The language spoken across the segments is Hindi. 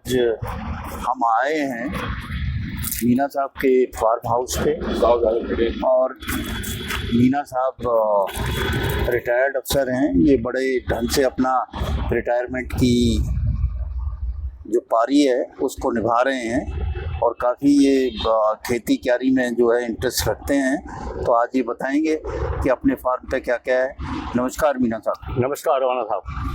आज हम आए हैं मीना साहब के फार्म हाउस पे और मीना साहब रिटायर्ड अफसर हैं। ये बड़े ढंग से अपना रिटायरमेंट की जो पारी है उसको निभा रहे हैं और काफ़ी ये खेती क्यारी में जो है इंटरेस्ट रखते हैं। तो आज ये बताएंगे कि अपने फार्म पे क्या क्या है। नमस्कार मीना साहब। नमस्कार राणा साहब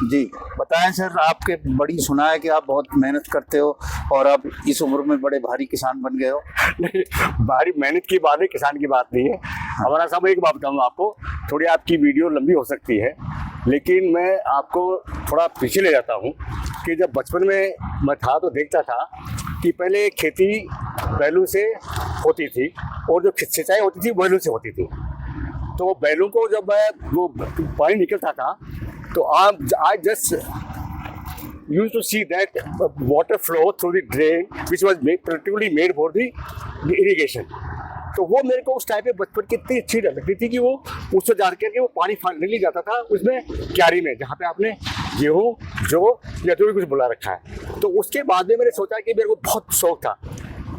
जी, बताएं सर। आपके बड़ी सुना है कि आप बहुत मेहनत करते हो और अब इस उम्र में बड़े भारी किसान बन गए हो। नहीं, भारी मेहनत की बात है, किसान की बात नहीं है। हमारा साहब एक बात बताऊँ आपको, थोड़ी आपकी वीडियो लंबी हो सकती है लेकिन मैं आपको थोड़ा पीछे ले जाता हूँ कि जब बचपन में मैं था तो देखता था कि पहले खेती बैलों से होती थी और जो सिंचाई होती थी बैलों से होती थी। तो बैलों को जब वो पानी निकलता था तो I just used to see that water flow through the drain which was particularly made for the irrigation. तो वो मेरे को उस टाइम पे बचपन की इतनी अच्छी लगती थी कि वो उससे जा करके वो पानी निकल जाता था उसमें क्यारी में, जहाँ पे आपने गेहूँ जो या जो भी कुछ बुला रखा है। तो उसके बाद में मैंने सोचा कि मेरे को बहुत शौक था,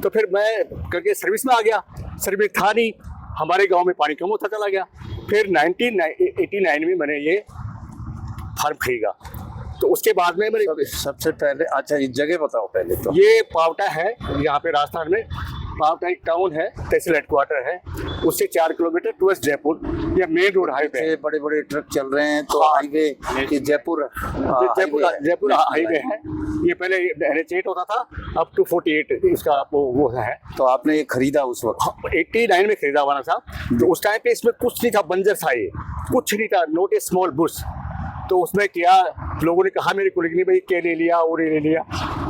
तो फिर मैं करके सर्विस में आ गया। सर्विस था नहीं, हमारे गाँव में पानी कम होता चला गया। फिर 1989 में मैंने ये फार्म खरीदा। तो उसके बाद में मैंने सबसे पहले अच्छा ये जगह बताओ पहले तो। ये पावटा है, यहाँ पे राजस्थान में पावटा एक टाउन है, तहसील हेडक्वार्टर है, उससे 4 किलोमीटर टूवर्ड्स जयपुर। ये मेन रोड हाईवे है। बड़े बड़े ट्रक चल रहे हैं तो हाईवे ये जयपुर हाईवे है। ये पहले NH8 होता था, अब to 48 इसका वो है। तो आपने ये खरीदा उस वक्त 89 में खरीदा वाला साहब। तो उस टाइम पे इसमें कुछ नहीं था, बंजर सा ये कुछ नहीं था, नॉट ए स्मॉल बुश। तो उसमें क्या लोगों ने कहा मेरे कोलिग ने भाई क्या ले लिया और ये ले लिया,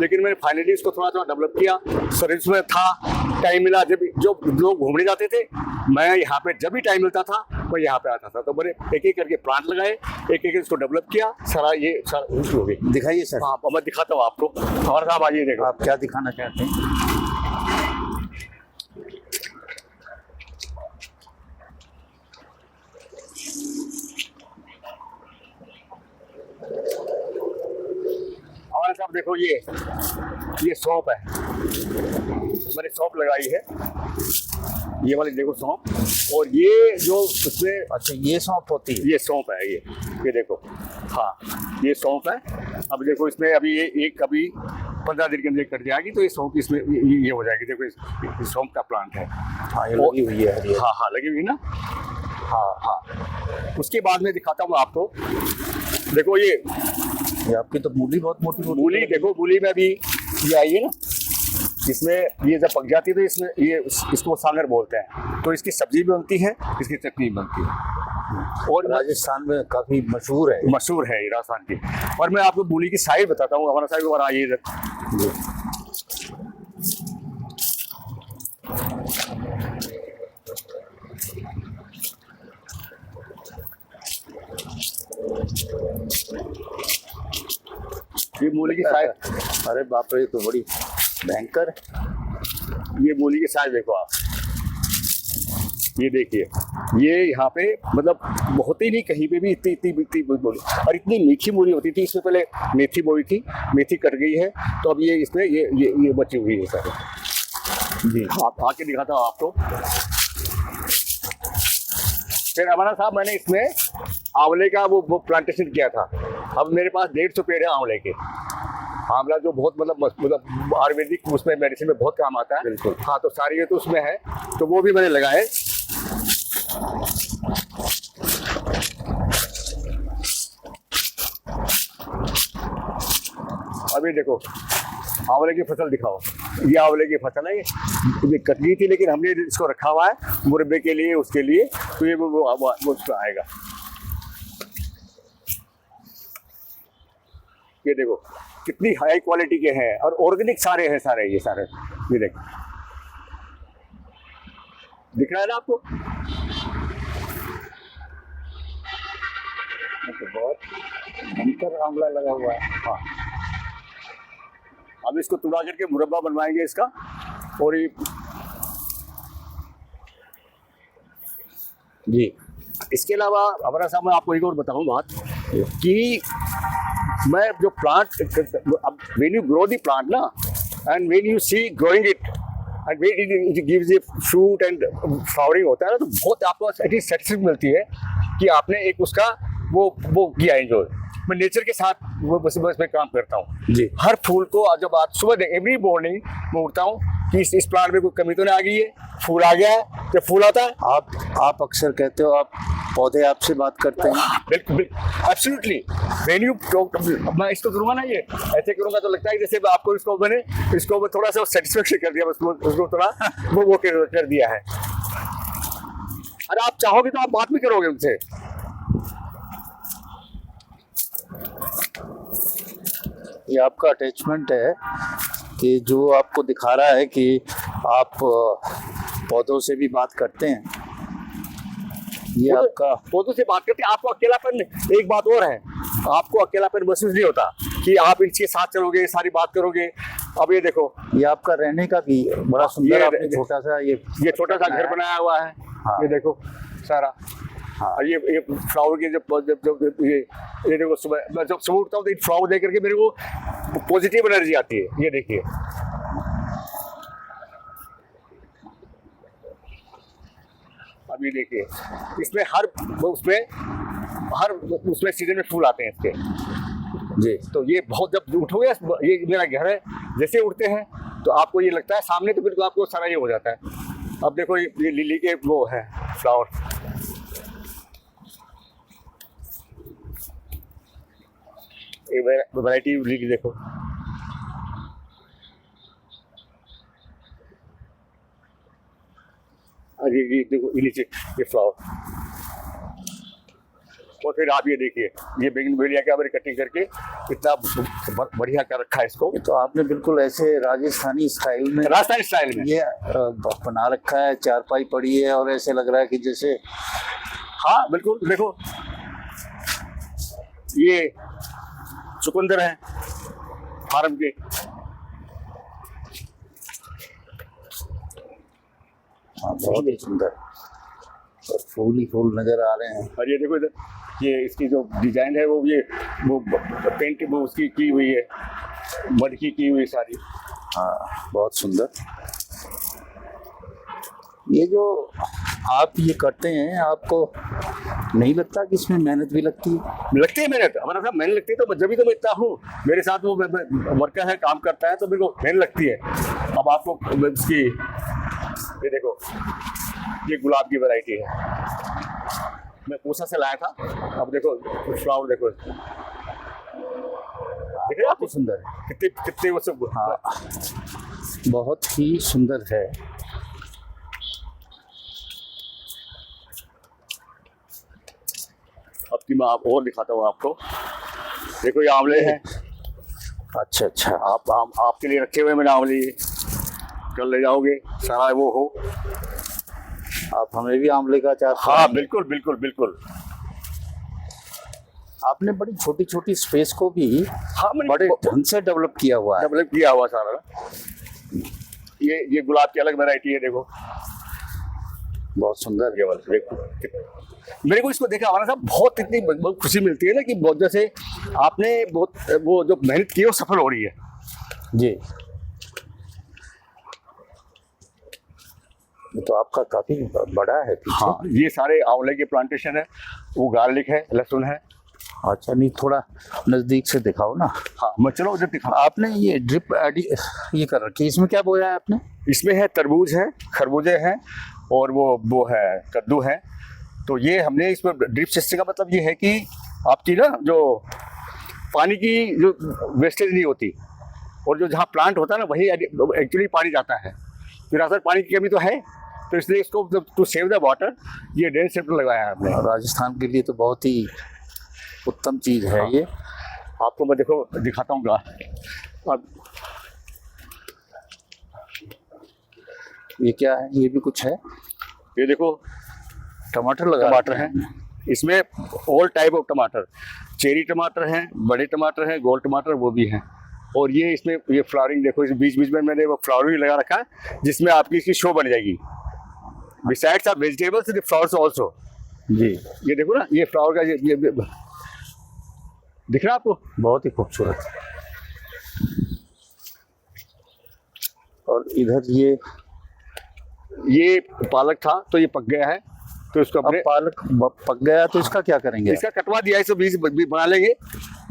लेकिन मैंने फाइनली इसको थोड़ा थोड़ा डेवलप किया। सर्विस में था, टाइम मिला जब जो लोग घूमने जाते थे मैं यहाँ पे जब भी टाइम मिलता था मैं यहाँ पे आता था। तो मैंने एक एक करके प्लांट लगाए, एक एक इसको डेवलप किया। सारा ये सारा हो गई। दिखाइए सर। हाँ, मैं दिखाता हूँ आपको। हमारे साहब आइए, देखो आप क्या दिखाना चाहते हैं। साहब देखो ये सौंप है, मैंने सौंप लगाई है, ये वाली देखो सौंप। और ये जो उसमें अच्छा ये सौंप होती है, ये सौंप है, ये देखो। हाँ ये सौंप है। अब देखो इसमें अभी ये कभी 15 दिन के अंदर कट जाएगी तो ये सौंप इसमें ये हो जाएगी। देखो इस सौंप का प्लांट है। हाँ ये लगी हुई है। हाँ लगी हुई ना। हाँ उसके बाद में दिखाता हूँ आपको। देखो ये आपकी तो मूली बहुत मोटी मूली देखो, मूली में अभी ये आई है ना, इसमें ये जब पक जाती है तो इसमें ये इसको सांगर बोलते हैं। तो इसकी सब्जी भी बनती है, इसकी चटनी बनती है और राजस्थान में काफी मशहूर है ये राजस्थान की। और मैं आपको मूली की साइज बताता हूँ। हमारा साइज और आइए इधर। ये मूली की साइज, अरे बाप रे, तो बड़ी भयंकर। ये मूली की साइज देखो आप, ये देखिए। ये यहाँ पे मतलब बहुत ही नहीं, कहीं पे भी इतनी मूली, और इतनी मीठी मूली होती थी। इसमें पहले मेथी बोई थी, मेथी कट गई है तो अब ये इसमें ये बची हुई है सारी। जी आप आके दिखाता हूँ आपको। फिर हमारा साहब मैंने इसमें आंवले का वो प्लांटेशन किया था। अब मेरे पास 150 पेड़ है आंवले के। आंवला जो बहुत मतलब आयुर्वेदिक उसमें मेडिसिन में बहुत काम आता है। बिल्कुल। हाँ तो सारी ये तो उसमें है, तो वो भी मैंने लगाए। अभी देखो आंवले की फसल दिखाओ। ये आंवले की फसल है, ये कट गई थी लेकिन हमने इसको रखा हुआ है मुरब्बे के लिए, उसके लिए। तो ये वो उसका आएगा। ये देखो कितनी हाई क्वालिटी के हैं और ऑर्गेनिक सारे हैं, ये सारे ये देखो, दिख रहा है ना आपको। तो बहुत भयंकर आंवला लगा हुआ है। हाँ अब इसको तुड़ा करके मुरब्बा बनवाएंगे इसका। और ये जी, इसके अलावा हमारा साहब मैं आपको एक और बताऊं बात कि मैं जो प्लांट, अब when you grow the plant ना, and when you see growing it and when it gives a fruit and flowering होता है ना, तो बहुत आपको सेटिस्फैक्शन मिलती है कि आपने एक उसका वो किया एंजॉय। मैं नेचर के साथ वो बस में काम करता हूँ जी। हर फूल को जब आज सुबह एवरी मॉर्निंग मैं उठता हूँ कि इस प्लांट में कोई कमी तो नहीं आ गई है, फूल आ गया है, जब फूल आता है। आप अक्सर कहते हो आप पौधे आपसे बात करते हैं। बिल्कुल एब्सोल्युटली। व्हेन यू टॉक, मैं इसको करूँगा ना, ये ऐसे करूँगा तो लगता है जैसे आपको इसको थोड़ा सा सेटिस्फेक्शन कर दिया, उसको थोड़ा वो कर दिया है। अरे आप चाहोगे तो आप बात भी करोगे उनसे। ये आपका अटैचमेंट है कि जो आपको दिखा रहा है कि आप पौधों से भी बात करते हैं। ये आपका पौधों से बात करते हैं। आपको अकेलापन, एक बात और है, आपको अकेलापन महसूस नहीं होता कि आप इनके साथ चलोगे, सारी बात करोगे। अब ये देखो, ये आपका रहने का भी बड़ा सुंदर आपने छोटा सा ये छोटा सा घर बनाया हुआ है। हाँ। ये देखो सारा। हाँ। ये फ्लावर के जब ये देखो, सुबह मैं जब सुबह उठता हूँ तो फ्लावर देख करके मेरे को पॉजिटिव एनर्जी आती है। ये देखिए, अब ये देखिए, इसमें हर उसमें सीजन में फूल आते हैं इसके। जी। तो ये बहुत, जब उठोगे, ये मेरा घर है, जैसे उठते हैं तो आपको ये लगता है सामने, तो बिल्कुल आपको सारा ये हो जाता है। अब देखो, ये लिली के वो है फ्लावर, ये वैरायटी लिली देखो। ये देखो, ये नीचे ये फ्लावर। और फिर आप ये देखिए, ये बोगनवेलिया का मैंने कटिंग करके इतना बढ़िया कर रखा है इसको। तो आपने बिल्कुल ऐसे राजस्थानी स्टाइल में ये बना रखा है, चारपाई पड़ी है और ऐसे लग रहा है कि जैसे। हाँ बिल्कुल, देखो ये चुकंदर है फार्म के। हाँ, बहुत ही सुंदर और फूल ही फूल नजर आ रहे हैं। और ये देखो इधर, ये इसकी जो डिजाइन है वो पेंट वो उसकी की हुई है, मड की हुई सारी। हाँ, बहुत सुंदर। ये जो आप ये करते हैं, आपको नहीं लगता कि इसमें मेहनत भी लगती है? लगती है मेहनत, हमारा साहब मेहनत लगती है। तो जब भी तो मैं इतना हूँ, मेरे साथ वो वर्कर है, काम करता है, तो मेरे को मेहनत लगती है। अब आपको इसकी ये देखो, ये गुलाब की वैरायटी है, मैं पूसा से लाया था। अब देखो फ्लावर देखो, देख रहे आपको सुंदर है कितने वो सब। हाँ, बहुत ही सुंदर है। अब की मैं और दिखाता हूँ आपको। देखो ये आंवले हैं। अच्छा, आपके लिए रखे हुए मैंने आंवले, कल ले जाओगे सारा वो हो। आप हमें भी आंवले का अचार। हाँ बिल्कुल बिल्कुल बिल्कुल। आपने बड़ी छोटी छोटी स्पेस को भी हाँ बड़े ढंग से डेवलप किया हुआ सारा। ये गुलाब की अलग वैरायटी है, देखो बहुत सुंदर। ये वाला देखो, मेरे को इसको देखा हमारा साहब बहुत इतनी बहुत खुशी मिलती है ना, कि बहुत जैसे आपने बहुत वो जो मेहनत की है वो सफल हो रही है। जी। तो आपका काफी बड़ा है पीछे। हाँ, ये सारे आंवले के प्लांटेशन है, वो गार्लिक है, लहसुन है। अच्छा, नहीं थोड़ा नजदीक से दिखाओ ना। हाँ मैं चलो उधर दिखाओ। आपने ये ड्रिप ये कर रखी है, इसमें क्या बोया है आपने? इसमें है तरबूज है, खरबूजे हैं, और वो है कद्दू है। तो ये हमने इसमें ड्रिप सिस्टम का मतलब ये है कि आपकी ना जो पानी की जो वेस्टेज नहीं होती, और जो जहाँ प्लांट होता है ना वही एक्चुअली पानी जाता है। फिर अगर पानी की कमी तो है, तो इसलिए इसको टू सेव द वाटर ये ड्रेन सिस्टम लगाया है हमने। राजस्थान के लिए तो बहुत ही उत्तम चीज है। हाँ। ये आपको मैं देखो दिखाता हूँ। अब ये क्या है? ये भी कुछ है। ये देखो टमाटर हैं इसमें, ऑल टाइप ऑफ टमाटर, चेरी टमाटर हैं, बड़े टमाटर हैं, गोल टमाटर वो भी हैं। और ये इसमें ये फ्लावरिंग देखो, इस बीच बीच में मैंने वो फ्लावरिंग लगा रखा है, जिसमें आपकी इसकी शो बन जाएगी। Besides of vegetables the flowers also. जी। ये देखो ना, ये फ्लावर का ये दिख रहा है आपको? बहुत ही खूबसूरत। और इधर ये पालक था तो ये पक गया है, तो इसको अब अपने पालक पक गया तो इसका क्या करेंगे? इसका कटवा दिया है, इसको बीज बना लेंगे।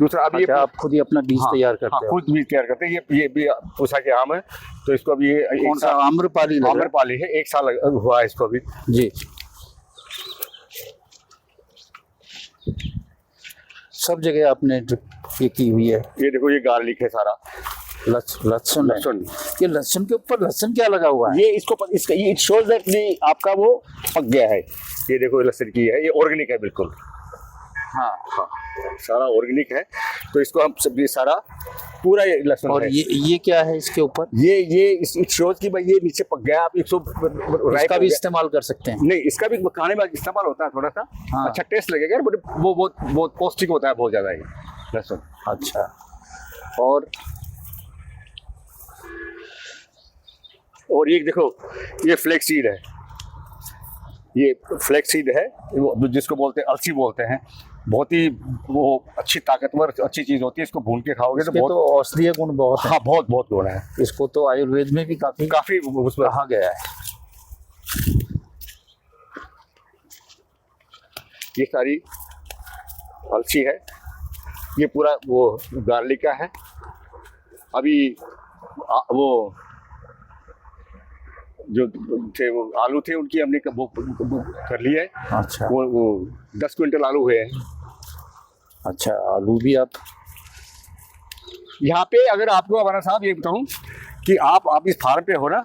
दूसरा अब ये अच्छा, आप खुद ही अपना बीज हाँ, तैयार करते हाँ, हो? खुद बीज तैयार करते हैं। ये भी पूछा के आम है, तो इसको अभी ये कौन सा आम्रपाली लग रहा है? आम्रपाली है, 1 साल हुआ है इसको अभी। जी। सब जगह आपने ये की हुई है। ये देखो, ये गार्लिक है सारा, लहसुन है। लहसुन। ये लहसुन के ऊपर लहसुन क्या लगा हुआ है? ये इसका ये इट शोज दैट आपका वो पक गया है। ये देखो, लहसुन की है, ये ऑर्गेनिक है बिल्कुल। हाँ हाँ, सारा ऑर्गेनिक है, तो इसको हम सब ये सारा पूरा ये लहसुन और है। ये क्या है इसके ऊपर? ये इट शोज कि भाई ये नीचे पक गया, आप इसको इसका भी इस्तेमाल कर सकते हैं? नहीं, इसका भी खाने में इस्तेमाल होता है थोड़ा सा। हाँ। अच्छा टेस्ट लगेगा, बट वो बहुत पौष्टिक होता है, बहुत ज्यादा ये लहसुन। अच्छा। और ये देखो, ये फ्लेक्स सीड है, ये फ्लेक्स सीड है, जिसको बोलते हैं अलसी बोलते हैं। बहुत ही वो अच्छी ताकतवर अच्छी चीज होती है, इसको भून के खाओगे तो बहुत औषधीय गुण बहुत है। हाँ, बहुत गुण है। इसको तो आयुर्वेद में भी काफी उसमें कहा गया है। ये सारी अलसी है, ये पूरा वो गार्लिक का है। अभी वो जो थे वो आलू थे, उनकी हमने वो कर लिया है। अच्छा। वो 10 क्विंटल आलू हुए हैं। अच्छा, आलू भी आप यहाँ पे अगर आपको हमारा साहब ये बताऊँ कि आप इस फार्म पे हो ना,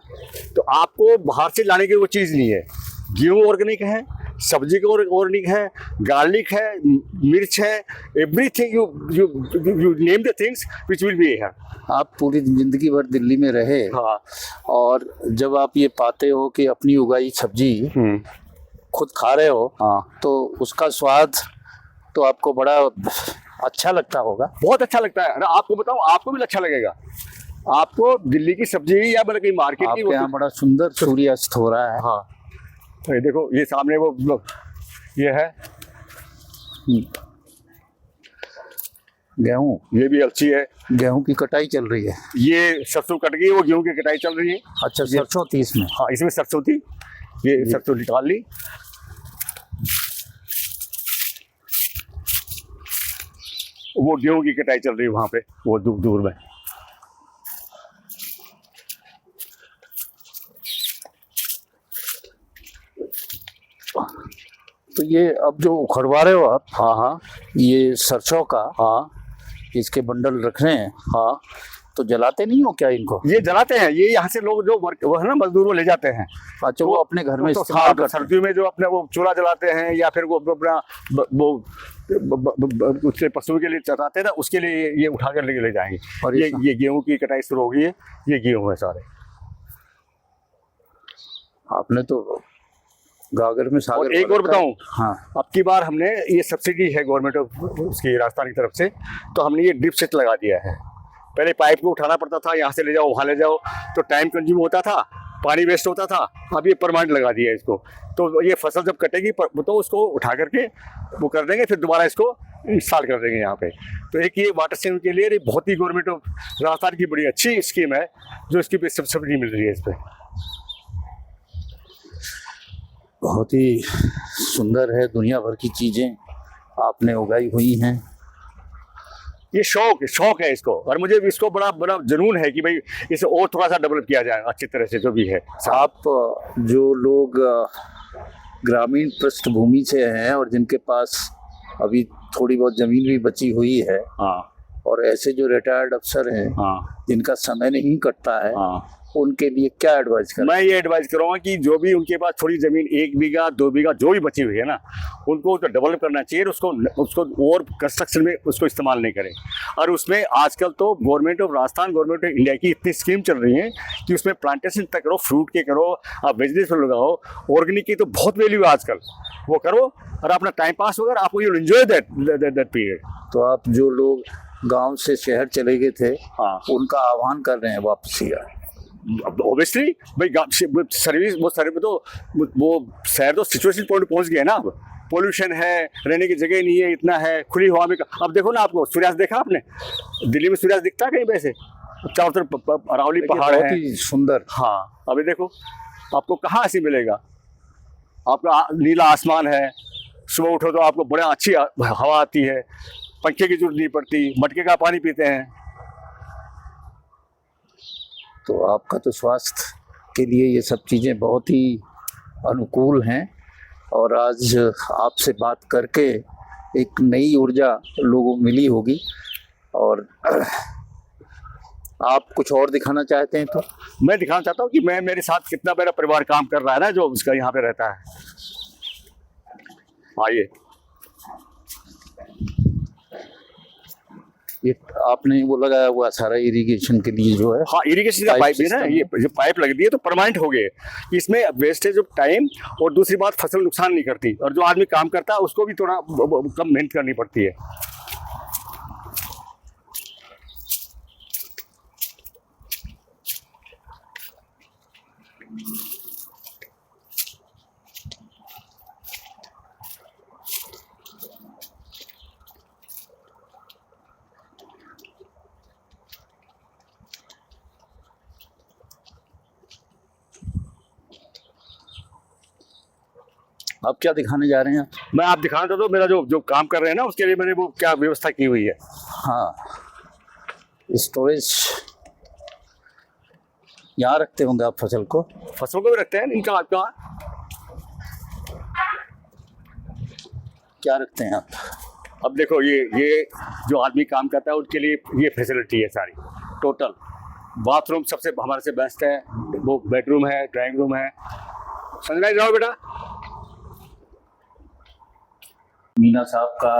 तो आपको बाहर से लाने की वो चीज़ नहीं है। गेहूँ ऑर्गेनिक है, सब्जी का ऑर्गेनिक है, गार्लिक है, मिर्च है, everything you name the things which will be here. आप पूरी जिंदगी भर दिल्ली में रहे। हाँ। और जब आप ये पाते हो कि अपनी उगाई सब्जी खुद खा रहे हो, हाँ, तो उसका स्वाद तो आपको बड़ा अच्छा लगता होगा। बहुत अच्छा लगता है। अरे आपको बताऊं, आपको भी अच्छा लगेगा। आपको दिल्ली की सब्जी या बल्कि मार्केट की, आपके यहाँ बड़ा सुंदर सूर्यास्त हो रहा है। हाँ, तो ये देखो, ये सामने वो ये है गेहूँ, ये भी अलसी है। गेहूँ की कटाई चल रही है। ये सरसों कट गई, वो गेहूं की कटाई चल रही है। अच्छा, सरसों थी इसमें? हाँ, इसमें सरसों थी, ये सरसों निकाल ली। वो गेहूं की कटाई चल रही है वहां पे, वो दूर में। तो ये अब जो उखड़वा रहे हो आप, हाँ हाँ, ये सरसों का, हाँ, इसके बंडल रख रहे हैं, हाँ, तो जलाते नहीं हो क्या इनको? ये जलाते हैं। ये यहाँ से लोग जो वो है ना, मजदूर, वो ले जाते हैं। अच्छा, वो अपने घर में तो इस्तेमाल करते हैं। सर्दियों में जो अपने वो चूल्हा जलाते हैं, या फिर वो अपना वो उससे पशु के लिए चराते हैं ना, उसके लिए ये उठा कर ले जाएंगे। और ये गेहूं की कटाई शुरू हो गई है। ये गेहूं है सारे। आपने तो गागर में सागर। और एक और बताऊं, हाँ, अब की बार हमने ये सब्सिडी है गवर्नमेंट उसकी राजस्थान की तरफ से, तो हमने ये ड्रिप सेट लगा दिया है। पहले पाइप को उठाना पड़ता था, यहाँ से ले जाओ वहाँ ले जाओ, तो टाइम कंज्यूम होता था, पानी वेस्ट होता था। अब ये परमानेंट लगा दिया है इसको, तो ये फसल जब कटेगी तो उसको उठा करके वो कर देंगे, फिर दोबारा इसको इंस्टॉल कर देंगे यहाँ पे। तो एक ये वाटर सेविंग के लिए बहुत ही गवर्नमेंट ऑफ राजस्थान की बड़ी अच्छी स्कीम है, जो इसकी सब्सिडी मिल रही है इस पर। बहुत ही सुंदर है, दुनिया भर की चीजें आपने उगाई हुई हैं। ये शौक है इसको, और मुझे इसको बड़ा जुनून है कि भाई इसे और थोड़ा सा डेवलप किया जाए अच्छी तरह से, जो भी है। आप जो लोग ग्रामीण पृष्ठभूमि से हैं और जिनके पास अभी थोड़ी बहुत जमीन भी बची हुई है, हाँ, और ऐसे जो रिटायर्ड अफसर हैं, हाँ, जिनका समय नहीं कटता है, हाँ, उनके लिए क्या एडवाइस करें? मैं ये एडवाइस करूँगा कि जो भी उनके पास थोड़ी ज़मीन 1 बीघा 2 बीघा जो भी बची हुई है ना, उनको तो डेवलप करना चाहिए। उसको और कंस्ट्रक्शन में उसको इस्तेमाल नहीं करें। और उसमें आजकल तो government of Rajasthan, government of India की इतनी स्कीम चल रही है कि उसमें प्लांटेशन तक करो, फ्रूट के करो, आप वेजिटेबल लगाओ, ऑर्गेनिक की तो बहुत वैल्यू है आजकल। वो करो और अपना टाइम पास होगा, आपको यू एंजॉय दैट पीरियड। तो आप जो लोग गाँव से शहर चले गए थे, हाँ, उनका आह्वान कर रहे हैं वापसी का। ऑब्वियसली भाई सर्विस तो वो शहर तो सिचुएशन पॉइंट पहुंच गया ना अब, पोल्यूशन है, रहने की जगह नहीं है, इतना है खुली हवा में। अब देखो ना, आपको सूर्यास्त देखा आपने? दिल्ली में सूर्यास्त दिखता है कहीं वैसे? चारों तरफ अरावली पहाड़ बहुत है, ही सुंदर। हाँ अभी देखो आपको कहाँ ऐसी मिलेगा। आपका नीला आसमान है, सुबह उठो तो आपको बड़ा अच्छी हवा आती है, पंखे की जरूरत नहीं पड़ती, मटके का पानी पीते हैं। तो आपका तो स्वास्थ्य के लिए ये सब चीज़ें बहुत ही अनुकूल हैं, और आज आपसे बात करके एक नई ऊर्जा लोगों को मिली होगी। और आप कुछ और दिखाना चाहते हैं तो? मैं दिखाना चाहता हूँ कि मैं, मेरे साथ कितना मेरा परिवार काम कर रहा है ना, जो उसका यहाँ पे रहता है। आइए, ये आपने वो लगाया हुआ सारा इरिगेशन के लिए जो है? हाँ, इरिगेशन का पाइप है ना, ये पाइप लग दी है तो परमानेंट हो गए। इसमें वेस्टेज ऑफ टाइम, और दूसरी बात फसल नुकसान नहीं करती, और जो आदमी काम करता है उसको भी थोड़ा कम मेहनत करनी पड़ती है। आप क्या दिखाने जा रहे हैं? मैं आप दिखाना चाहता हूँ मेरा जो जो काम कर रहे हैं ना, उसके लिए मैंने वो क्या व्यवस्था की हुई है। हाँ, स्टोरेज यहाँ रखते होंगे आप फसल को? फसलों को भी रखते हैं इनका। आपका क्या रखते हैं आप? अब देखो, ये जो आदमी काम करता है उनके लिए ये फैसिलिटी है सारी टोटल। बाथरूम सबसे हमारे से बेस्ट है, वो बेडरूम है, ड्राइंग रूम है। संजय जाओ बेटा। मीना साहब का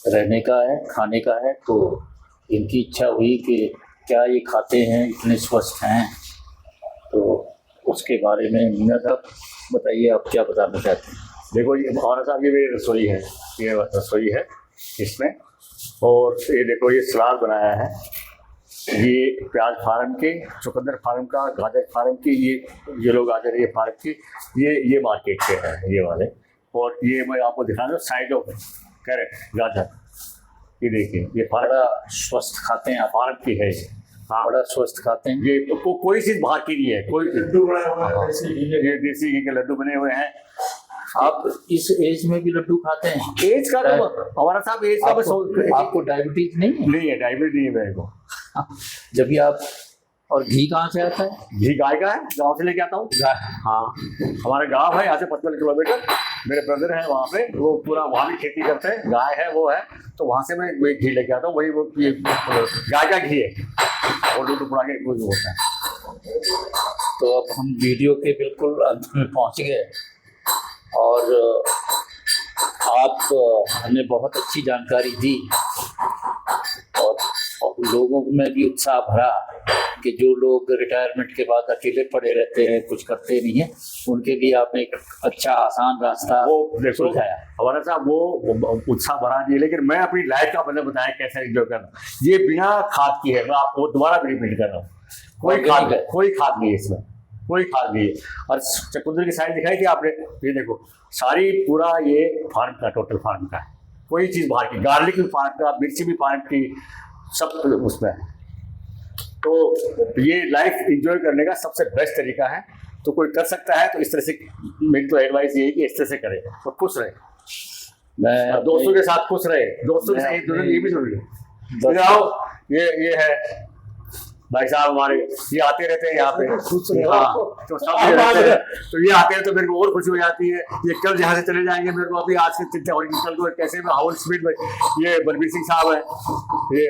रहने का है, खाने का है, तो इनकी इच्छा हुई कि क्या ये खाते हैं, इतने स्वस्थ हैं, तो उसके बारे में मीना साहब बताइए, आप क्या बताना चाहते हैं? देखो, ये हमारा साहब, ये मेरी रसोई है, ये रसोई है इसमें। और ये देखो, ये सलाद बनाया है, ये प्याज फार्म के, चुकंदर फार्म का, गाजर फार्म की, ये लोग गाजर ये फार्म की, ये मार्केट के हैं ये वाले। और ये मैं आपको दिखा रहा हूँ साइड ऑफ कैरेट गाजर, ये देखिए, ये बड़ा स्वस्थ खाते हैं आप? फार्म की है ये। हाँ, बड़ा स्वस्थ खाते हैं। ये कोई चीज़ बाहर की नहीं है, कोई लड्डू बना हुआ है, ये देसी घी के लड्डू बने हुए हैं। आप इस एज में भी लड्डू खाते हैं? एज का तो हमारा साहब एज का आपको डायबिटीज नहीं है? नहीं है, डायबिटीज नहीं है मेरे को। जब भी आप, और घी कहाँ से आता है? घी गाय का है, गांव से लेके आता हूँ। हाँ, हमारा गांव है यहाँ से 55 किलोमीटर। मेरे ब्रदर है वहाँ पे, वो पूरा वहाँ भी खेती करते हैं, गाय है वो है, तो वहाँ से मैं वही घी लेके आता हूँ। वही वो ये गाय का घी है, और दूध उड़ा के कुछ होता है। तो अब हम वीडियो के बिल्कुल अंत में पहुँच गए, और आप हमें बहुत अच्छी जानकारी दी, और लोगों में भी उत्साह भरा कि जो लोग रिटायरमेंट के बाद अकेले पड़े रहते हैं, कुछ करते नहीं हैं, उनके लिए आपने एक अच्छा आसान रास्ता वो देखो सुझाया। हमारा साहब, वो उत्साह भरा नहीं, लेकिन मैं अपनी लाइफ का मैंने बताया कैसे एंजॉय करना। ये बिना खाद की है, मैं आपको दोबारा भी रिपीट कर रहा हूँ। कोई खाद नहीं है इसमें, कोई खाद नहीं है। और चकुंदर की साइड दिखाई थी आपने, ये देखो सारी पूरा ये फार्म का, टोटल फार्म का है, कोई चीज़ बाहर की। गार्लिक भी फार्म का, मिर्ची भी फार्म की, सब उसमें है। तो ये लाइफ एंजॉय करने का सबसे बेस्ट तरीका है। तो कोई कर सकता है तो इस तरह से, मेरी तो एडवाइस ये है कि इस तरह से करे और खुश रहे। मैं दोस्तों के साथ खुश रहे, दोस्तों के साथ एक दूसरे, ये भी जरूरी है। आओ, ये है भाई साहब हमारे, ये आते रहते हैं यहाँ पे। हाँ, तो सब ये रहते हैं, तो ये आते हैं तो मेरे को और खुशी हो जाती है। ये कल यहाँ से चले जाएंगे, मेरे को अभी आज से चिंता हो रही है कल को कैसे में हाउल स्पीड में। ये बलबीर सिंह साहब है, ये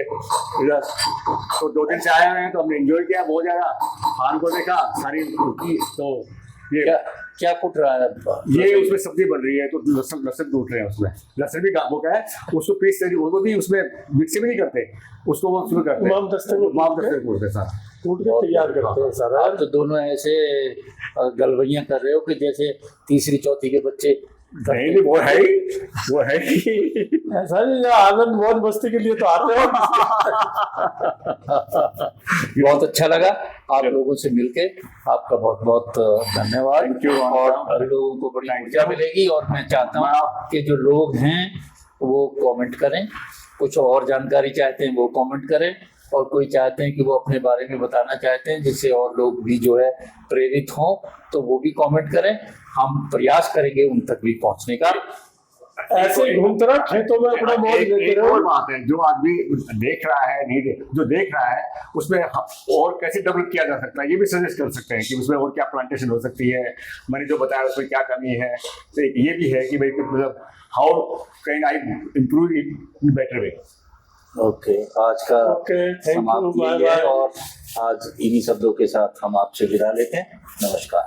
इधर, तो 2 दिन से आए हुए हैं, तो हमने एंजॉय किया बहुत ज़्यादा। खान को देखा सारी की, तो ये क्या कुट रहा है? ये उसमें सब्जी बन रही है, तो लहसुन कूट रहे हैं उसमें। लहसुन भी वो क्या है, उसको पीस कर, वो भी उसमें मिक्सी भी नहीं करते, उसको वो उसमें करते हैं, दस्तर कूटते सारा, कूट के तैयार करते हैं सारा। आप तो दोनों ऐसे गलवैयां कर रहे हो कि जैसे तीसरी चौथी के बच्चे। नहीं, वो है ही ऐसा नहीं, आनंद मौज मस्ती के लिए तो आते हो। बहुत अच्छा लगा। आप लोगों से मिलके आपका बहुत बहुत धन्यवाद। Thank you, और लोगों को बड़ी ऊर्जा मिलेगी। और मैं चाहता हूँ कि जो लोग हैं वो कमेंट करें, कुछ और जानकारी चाहते हैं वो कमेंट करें, और कोई चाहते हैं कि वो अपने बारे में बताना चाहते हैं जिससे और लोग भी जो है प्रेरित हों, तो वो भी कमेंट करें। हम प्रयास करेंगे उन तक भी पहुंचने का। ऐसे ही घूमते रहो खेतों में अपना मौज लेते एक रहो। और बात है, जो आदमी देख रहा है जो देख रहा है उसमें और कैसे डेवलप किया जा सकता है ये भी सजेस्ट कर सकते हैं कि उसमें और क्या प्लांटेशन हो सकती है, मैंने जो बताया उसमें क्या कमी है। तो ये भी है कि भाई मतलब how can I improve it in better way. Okay, आज का ओके, थैंक यू, समाप्ति बाय यही है बाय। और आज इन्हीं शब्दों के साथ हम आपसे विदा लेते हैं। नमस्कार।